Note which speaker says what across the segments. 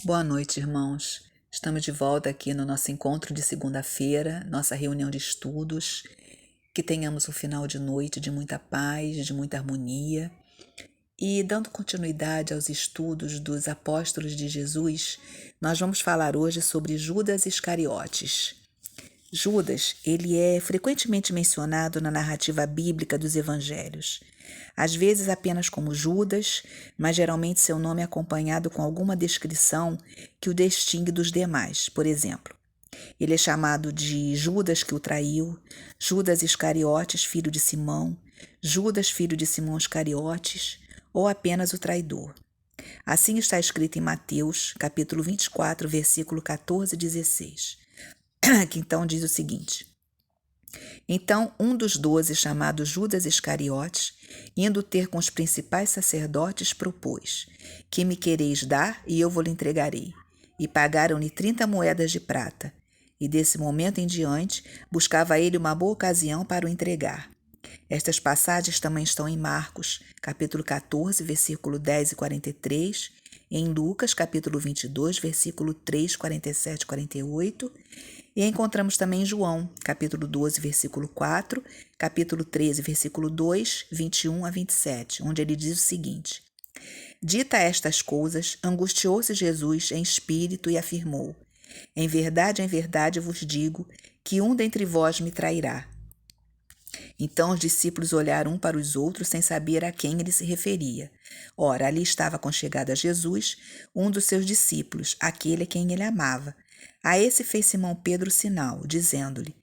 Speaker 1: Boa noite, irmãos. Estamos de volta aqui no nosso encontro de segunda-feira, nossa reunião de estudos. Que tenhamos um final de noite de muita paz, de muita harmonia. E dando continuidade aos estudos dos apóstolos de Jesus, nós vamos falar hoje sobre Judas Iscariotes. Judas, ele é frequentemente mencionado na narrativa bíblica dos evangelhos. Às vezes apenas como Judas, mas geralmente seu nome é acompanhado com alguma descrição que o distingue dos demais. Por exemplo, ele é chamado de Judas que o traiu, Judas Iscariotes, filho de Simão, Judas, filho de Simão Iscariotes, ou apenas o traidor. Assim está escrito em Mateus, capítulo 24, versículo 14 e 16. Que então diz o seguinte: Então um dos 12, chamado Judas Iscariotes, indo ter com os principais sacerdotes, propôs: Que me quereis dar, e eu vou lhe entregarei. E pagaram-lhe 30 moedas de prata. E desse momento em diante, buscava ele uma boa ocasião para o entregar. Estas passagens também estão em Marcos, capítulo 14, versículo 10 e 43, em Lucas, capítulo 22, versículo 3, 47 e 48, e encontramos também em João, capítulo 12, versículo 4, capítulo 13, versículo 2, 21 a 27, onde ele diz o seguinte: Dita estas coisas, angustiou-se Jesus em espírito e afirmou: em verdade vos digo que um dentre vós me trairá. Então os discípulos olharam um para os outros sem saber a quem ele se referia. Ora, ali estava conchegado a Jesus um dos seus discípulos, aquele a quem ele amava. A esse fez Simão Pedro sinal, dizendo-lhe: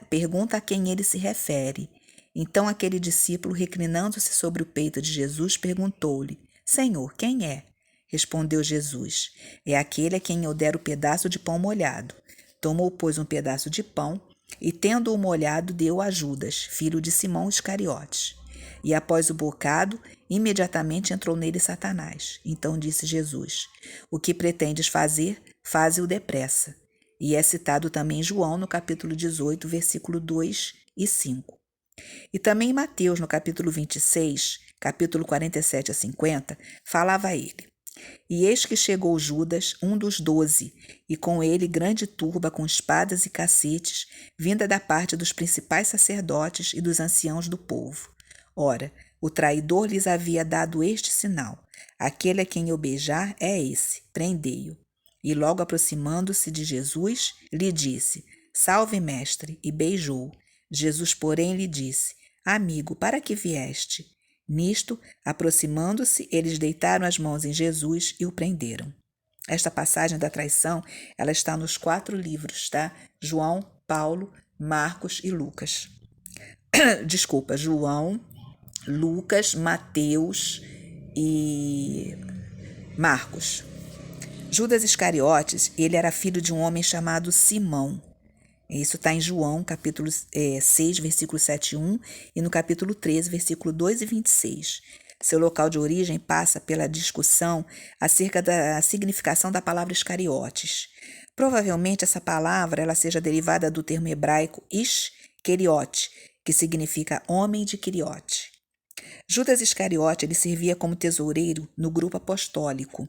Speaker 1: pergunta a quem ele se refere. Então aquele discípulo, reclinando-se sobre o peito de Jesus, perguntou-lhe: Senhor, quem é? Respondeu Jesus: É aquele a quem eu der o pedaço de pão molhado. Tomou, pois, um pedaço de pão e, tendo-o molhado, deu a Judas, filho de Simão Iscariotes. E após o bocado, imediatamente entrou nele Satanás. Então disse Jesus: O que pretendes fazer, faze-o depressa. E é citado também em João, no capítulo 18, versículo 2 e 5. E também em Mateus, no capítulo 26, capítulo 47 a 50, falava ele: E eis que chegou Judas, um dos 12, e com ele grande turba com espadas e cacetes, vinda da parte dos principais sacerdotes e dos anciãos do povo. Ora, o traidor lhes havia dado este sinal: aquele a quem eu beijar é esse, prendei-o. E logo aproximando-se de Jesus, lhe disse: Salve, mestre, e beijou. Jesus, porém, lhe disse: Amigo, para que vieste? Nisto, aproximando-se, eles deitaram as mãos em Jesus e o prenderam. Esta passagem da traição, ela está nos 4 livros, tá? João, Paulo, Marcos e Lucas. Desculpa, João, Lucas, Mateus e Marcos. Judas Iscariotes, ele era filho de um homem chamado Simão. Isso está em João, capítulo 6, versículo 7 e 1, e no capítulo 13, versículo 2 e 26. Seu local de origem passa pela discussão acerca da significação da palavra iscariotes. Provavelmente essa palavra ela seja derivada do termo hebraico ish-keriote, que significa homem de Queriote. Judas Iscariote ele servia como tesoureiro no grupo apostólico.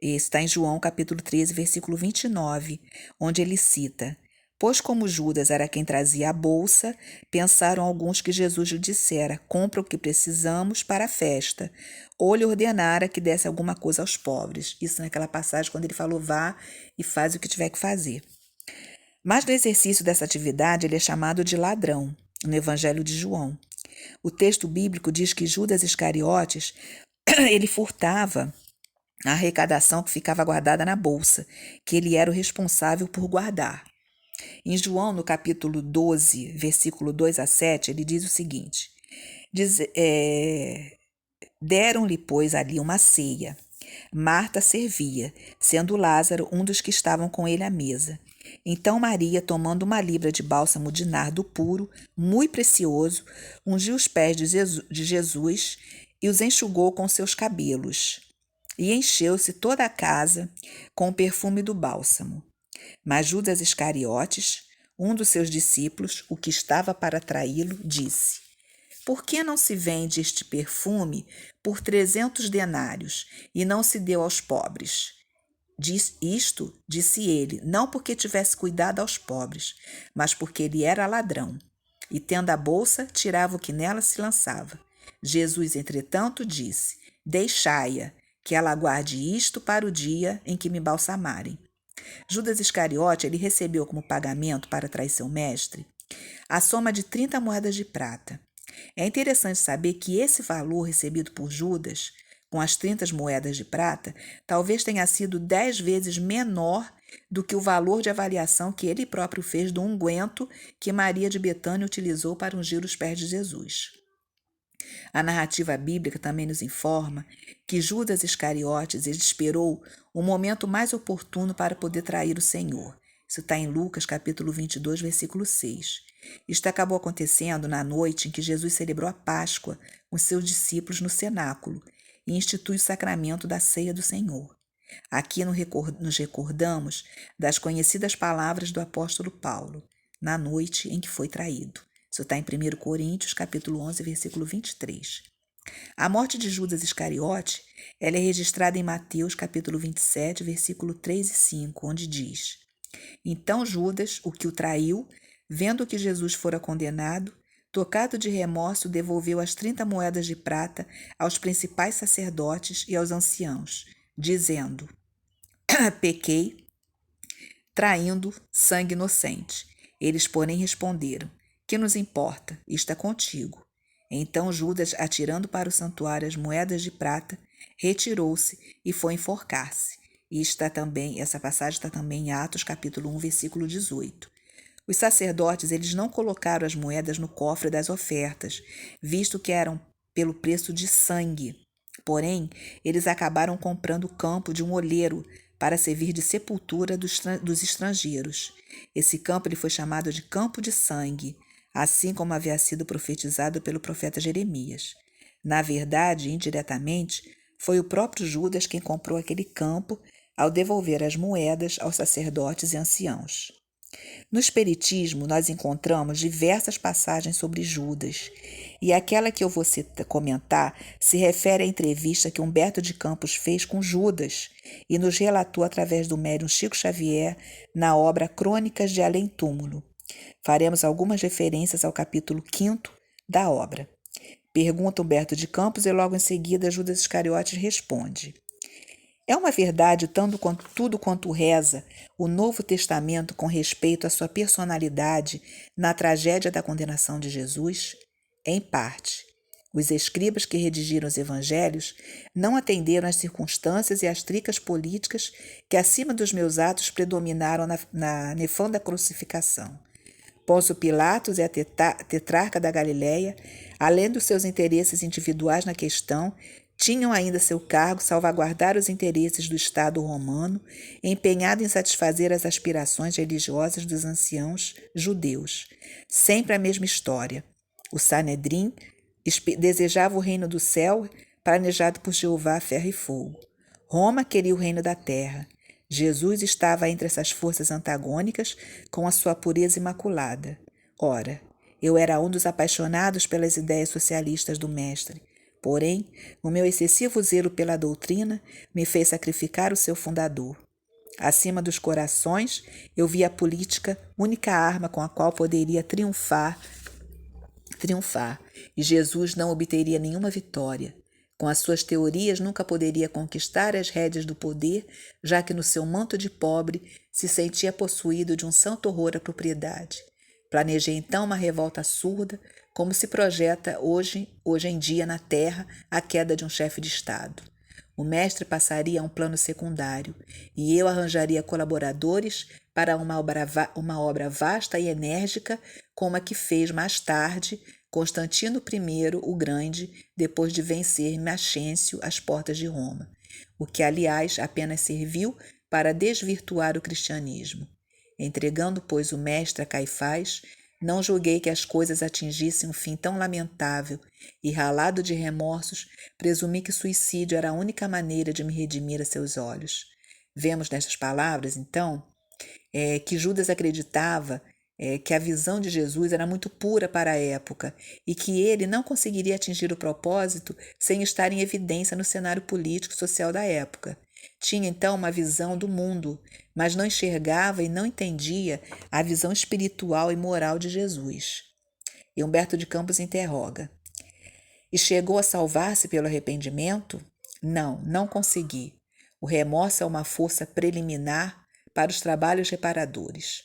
Speaker 1: Está em João, capítulo 13, versículo 29, onde ele cita: Pois como Judas era quem trazia a bolsa, pensaram alguns que Jesus lhe dissera: compra o que precisamos para a festa, ou lhe ordenara que desse alguma coisa aos pobres. Isso naquela passagem quando ele falou: vá e faz o que tiver que fazer. Mas no exercício dessa atividade ele é chamado de ladrão, no Evangelho de João. O texto bíblico diz que Judas Iscariotes ele furtava a arrecadação que ficava guardada na bolsa, que ele era o responsável por guardar. Em João, no capítulo 12, versículo 2 a 7, ele diz o seguinte: Deram-lhe, pois, ali uma ceia. Marta servia, sendo Lázaro um dos que estavam com ele à mesa. Então Maria, tomando uma libra de bálsamo de nardo puro, muito precioso, ungiu os pés de Jesus e os enxugou com seus cabelos. E encheu-se toda a casa com o perfume do bálsamo. Mas Judas Iscariotes, um dos seus discípulos, o que estava para traí-lo, disse: Por que não se vende este perfume por 300 denários e não se deu aos pobres? Isto disse ele, não porque tivesse cuidado aos pobres, mas porque ele era ladrão. E tendo a bolsa, tirava o que nela se lançava. Jesus, entretanto, disse: Deixai-a, que ela guarde isto para o dia em que me balsamarem. Judas Iscariote, ele recebeu como pagamento para trair seu mestre a soma de 30 moedas de prata. É interessante saber que esse valor recebido por Judas, com as 30 moedas de prata, talvez tenha sido 10 vezes menor do que o valor de avaliação que ele próprio fez do unguento que Maria de Betânia utilizou para ungir os pés de Jesus. A narrativa bíblica também nos informa que Judas Iscariotes esperou o momento mais oportuno para poder trair o Senhor. Isso está em Lucas, capítulo 22, versículo 6. Isto acabou acontecendo na noite em que Jesus celebrou a Páscoa com seus discípulos no cenáculo e institui o sacramento da ceia do Senhor. Aqui nos recordamos das conhecidas palavras do apóstolo Paulo, na noite em que foi traído. Isso está em 1 Coríntios, capítulo 11, versículo 23. A morte de Judas Iscariote, ela é registrada em Mateus, capítulo 27, versículo 3 e 5, onde diz: Então Judas, o que o traiu, vendo que Jesus fora condenado, tocado de remorso, devolveu as 30 moedas de prata aos principais sacerdotes e aos anciãos, dizendo: Pequei, traindo sangue inocente. Eles, porém, responderam: Que nos importa? Isto é contigo. Então Judas, atirando para o santuário as moedas de prata, retirou-se e foi enforcar-se. E essa passagem está também em Atos, capítulo 1, versículo 18. Os sacerdotes, eles não colocaram as moedas no cofre das ofertas, visto que eram pelo preço de sangue. Porém, eles acabaram comprando o campo de um olheiro para servir de sepultura dos estrangeiros. Esse campo ele foi chamado de Campo de Sangue, assim como havia sido profetizado pelo profeta Jeremias. Na verdade, indiretamente, foi o próprio Judas quem comprou aquele campo ao devolver as moedas aos sacerdotes e anciãos. No Espiritismo, nós encontramos diversas passagens sobre Judas, e aquela que eu vou comentar se refere à entrevista que Humberto de Campos fez com Judas e nos relatou através do médium Chico Xavier na obra Crônicas de Além Túmulo. Faremos algumas referências ao capítulo 5º da obra. Pergunta Humberto de Campos e logo em seguida Judas Iscariotes responde: É uma verdade tudo quanto reza o Novo Testamento com respeito à sua personalidade na tragédia da condenação de Jesus? Em parte. Os escribas que redigiram os evangelhos não atenderam às circunstâncias e às tricas políticas que acima dos meus atos predominaram na nefanda crucificação. Pôncio Pilatos é a tetrarca da Galileia, além dos seus interesses individuais na questão, tinham ainda seu cargo salvaguardar os interesses do Estado romano, empenhado em satisfazer as aspirações religiosas dos anciãos judeus. Sempre a mesma história. O Sanedrim desejava o reino do céu, planejado por Jeová, ferro e fogo. Roma queria o reino da terra. Jesus estava entre essas forças antagônicas com a sua pureza imaculada. Ora, eu era um dos apaixonados pelas ideias socialistas do mestre. Porém, o meu excessivo zelo pela doutrina me fez sacrificar o seu fundador. Acima dos corações, eu via a política única arma com a qual poderia triunfar, e Jesus não obteria nenhuma vitória. Com as suas teorias, nunca poderia conquistar as rédeas do poder, já que no seu manto de pobre se sentia possuído de um santo horror à propriedade. Planejei então uma revolta surda, como se projeta hoje em dia na Terra a queda de um chefe de Estado. O mestre passaria a um plano secundário, e eu arranjaria colaboradores para uma obra vasta e enérgica, como a que fez mais tarde Constantino I o Grande, depois de vencer Maxêncio às portas de Roma, o que, aliás, apenas serviu para desvirtuar o cristianismo. Entregando, pois, o mestre a Caifás, não julguei que as coisas atingissem um fim tão lamentável e, ralado de remorsos, presumi que suicídio era a única maneira de me redimir a seus olhos. Vemos nestas palavras, então, que Judas acreditava que a visão de Jesus era muito pura para a época e que ele não conseguiria atingir o propósito sem estar em evidência no cenário político e social da época. Tinha então uma visão do mundo, mas não enxergava e não entendia a visão espiritual e moral de Jesus. E Humberto de Campos interroga: e chegou a salvar-se pelo arrependimento? Não, não consegui. O remorso é uma força preliminar para os trabalhos reparadores.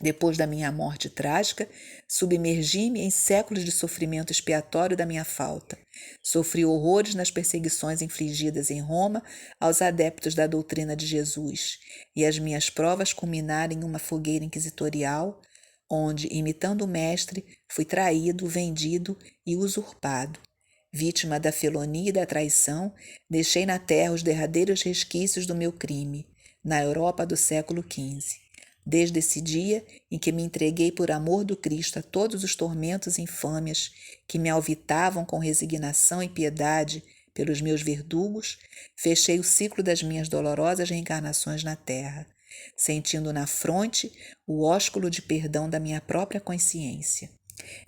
Speaker 1: Depois da minha morte trágica, submergi-me em séculos de sofrimento expiatório da minha falta. Sofri horrores nas perseguições infligidas em Roma aos adeptos da doutrina de Jesus, e as minhas provas culminaram em uma fogueira inquisitorial, onde, imitando o mestre, fui traído, vendido e usurpado. Vítima da felonia e da traição, deixei na terra os derradeiros resquícios do meu crime, na Europa do século XV. Desde esse dia em que me entreguei por amor do Cristo a todos os tormentos e infâmias que me alvitavam com resignação e piedade pelos meus verdugos, fechei o ciclo das minhas dolorosas reencarnações na terra, sentindo na fronte o ósculo de perdão da minha própria consciência.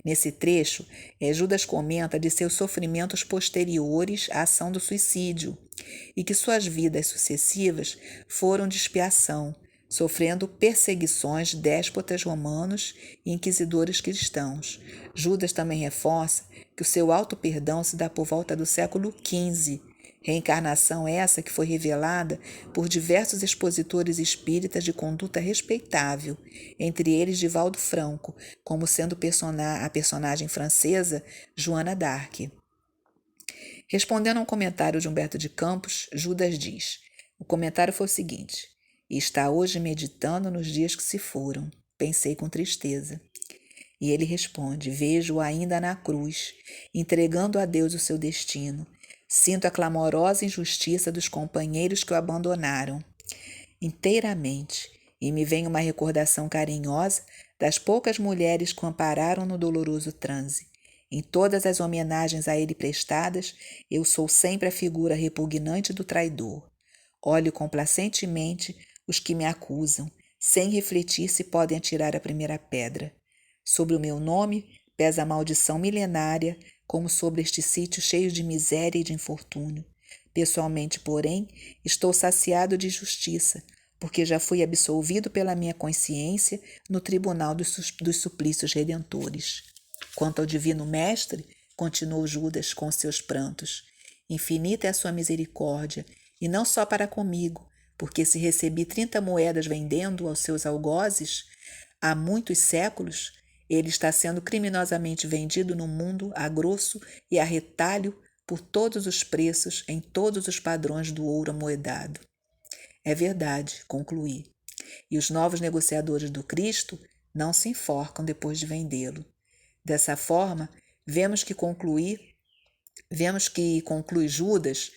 Speaker 1: Nesse trecho, Judas comenta de seus sofrimentos posteriores à ação do suicídio e que suas vidas sucessivas foram de expiação, sofrendo perseguições de déspotas romanos e inquisidores cristãos. Judas também reforça que o seu auto-perdão se dá por volta do século XV, reencarnação essa que foi revelada por diversos expositores espíritas de conduta respeitável, entre eles Divaldo Franco, como sendo a personagem francesa Joana d'Arc. Respondendo a um comentário de Humberto de Campos, Judas diz: o comentário foi o seguinte: e está hoje meditando nos dias que se foram. Pensei com tristeza. E ele responde: vejo-o ainda na cruz, entregando a Deus o seu destino. Sinto a clamorosa injustiça dos companheiros que o abandonaram inteiramente, e me vem uma recordação carinhosa das poucas mulheres que o ampararam no doloroso transe. Em todas as homenagens a ele prestadas, eu sou sempre a figura repugnante do traidor. Olho complacentemente os que me acusam, sem refletir se podem atirar a primeira pedra. Sobre o meu nome pesa a maldição milenária, como sobre este sítio cheio de miséria e de infortúnio. Pessoalmente, porém, estou saciado de justiça, porque já fui absolvido pela minha consciência no tribunal dos suplícios redentores. Quanto ao divino mestre, continuou Judas com seus prantos, infinita é a sua misericórdia, e não só para comigo, porque se recebi 30 moedas vendendo aos seus algozes há muitos séculos, ele está sendo criminosamente vendido no mundo a grosso e a retalho por todos os preços em todos os padrões do ouro amoedado. É verdade, concluí. E os novos negociadores do Cristo não se enforcam depois de vendê-lo. Dessa forma, vemos que conclui Judas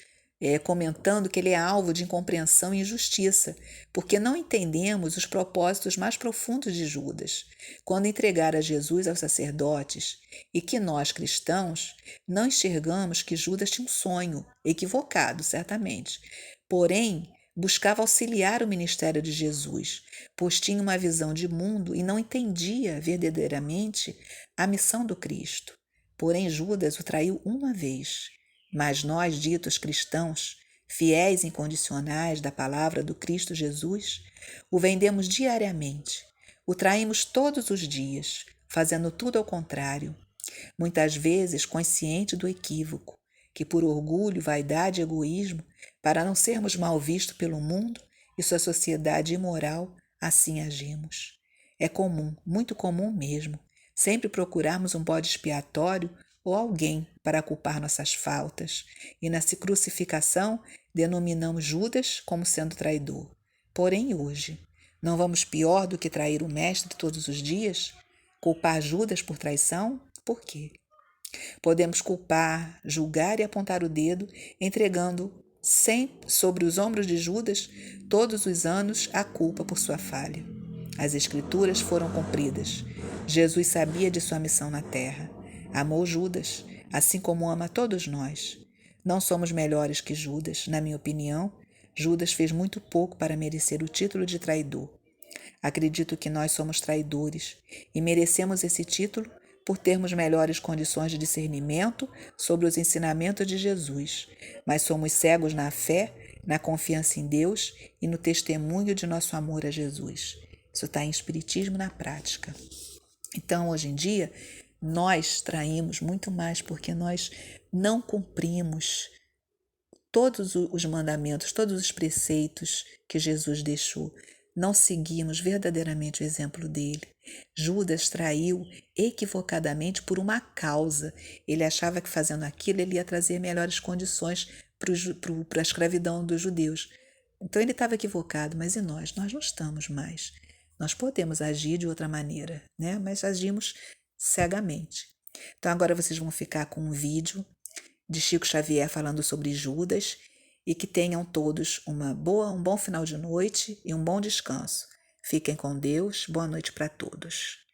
Speaker 1: comentando que ele é alvo de incompreensão e injustiça, porque não entendemos os propósitos mais profundos de Judas, quando entregara Jesus aos sacerdotes, e que nós, cristãos, não enxergamos que Judas tinha um sonho, equivocado, certamente, porém, buscava auxiliar o ministério de Jesus, pois tinha uma visão de mundo e não entendia verdadeiramente a missão do Cristo. Porém, Judas o traiu uma vez. Mas nós, ditos cristãos, fiéis e incondicionais da palavra do Cristo Jesus, o vendemos diariamente, o traímos todos os dias, fazendo tudo ao contrário, muitas vezes consciente do equívoco, que por orgulho, vaidade e egoísmo, para não sermos mal vistos pelo mundo e sua sociedade imoral, assim agimos. É comum, muito comum mesmo, sempre procurarmos um bode expiatório ou alguém para culpar nossas faltas, e na crucificação denominamos Judas como sendo traidor. Porém, hoje, não vamos pior do que trair o Mestre todos os dias? Culpar Judas por traição? Por quê? Podemos culpar, julgar e apontar o dedo, entregando sempre sobre os ombros de Judas todos os anos a culpa por sua falha. As Escrituras foram cumpridas. Jesus sabia de sua missão na terra. Amou Judas, assim como ama todos nós. Não somos melhores que Judas, na minha opinião. Judas fez muito pouco para merecer o título de traidor. Acredito que nós somos traidores e merecemos esse título por termos melhores condições de discernimento sobre os ensinamentos de Jesus, mas somos cegos na fé na confiança em Deus e no testemunho de nosso amor a Jesus. Isso está em Espiritismo na Prática. Então, hoje em dia, nós traímos muito mais porque nós não cumprimos todos os mandamentos, todos os preceitos que Jesus deixou. Não seguimos verdadeiramente o exemplo dele. Judas traiu equivocadamente por uma causa. Ele achava que fazendo aquilo ele ia trazer melhores condições para a escravidão dos judeus. Então ele estava equivocado, mas e nós? Nós não estamos mais. Nós podemos agir de outra maneira, né? Mas agimos cegamente. Então agora vocês vão ficar com um vídeo de Chico Xavier falando sobre Judas e que tenham todos um bom final de noite e um bom descanso. Fiquem com Deus. Boa noite para todos.